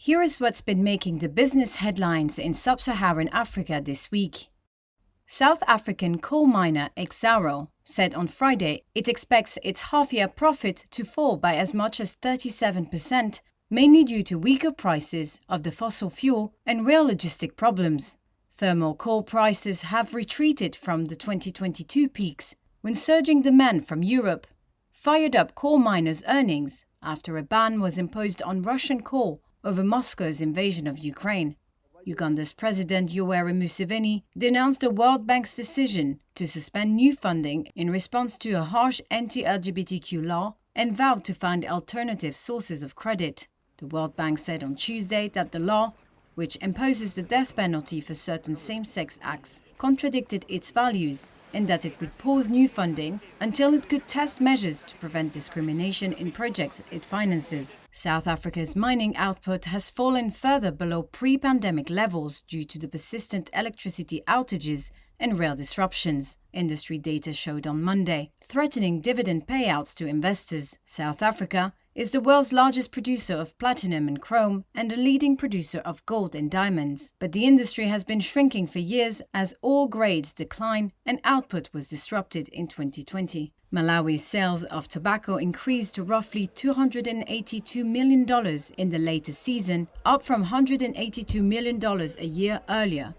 Here is what's been making the business headlines in sub-Saharan Africa this week. South African coal miner Exxaro said on Friday it expects its half-year profit to fall by as much as 37%, mainly due to weaker prices of the fossil fuel and rail logistic problems. Thermal coal prices have retreated from the 2022 peaks, when surging demand from Europe fired up coal miners' earnings after a ban was imposed on Russian coal over Moscow's invasion of Ukraine. Uganda's President Yoweri Museveni denounced the World Bank's decision to suspend new funding in response to a harsh anti-LGBTQ law and vowed to find alternative sources of credit. The World Bank said on Tuesday that the law, which imposes the death penalty for certain same-sex acts, contradicted its values and that it would pause new funding until it could test measures to prevent discrimination in projects it finances. South Africa's mining output has fallen further below pre-pandemic levels due to the persistent electricity outages and rail disruptions, industry data showed on Monday, threatening dividend payouts to investors. South Africa is the world's largest producer of platinum and chrome and a leading producer of gold and diamonds. But the industry has been shrinking for years as ore grades decline and output was disrupted in 2020. Malawi's sales of tobacco increased to roughly $282 million in the latest season, up from $182 million a year earlier,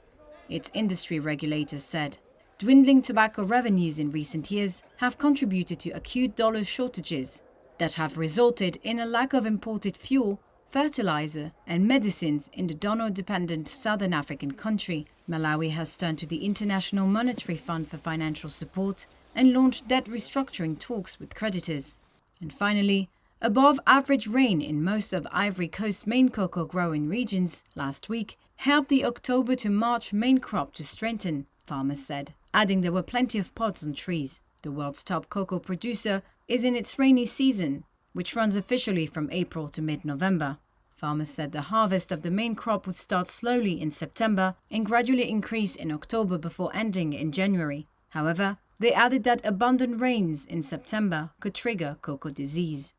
its industry regulators said. Dwindling tobacco revenues in recent years have contributed to acute dollar shortages that have resulted in a lack of imported fuel, fertilizer, and medicines in the donor-dependent southern African country. Malawi has turned to the International Monetary Fund for financial support and launched debt restructuring talks with creditors. And finally, above-average rain in most of Ivory Coast's main cocoa growing regions last week helped the October to March main crop to strengthen, farmers said, adding there were plenty of pods on trees. The world's top cocoa producer is in its rainy season, which runs officially from April to mid-November. Farmers said the harvest of the main crop would start slowly in September and gradually increase in October before ending in January. However, they added that abundant rains in September could trigger cocoa disease.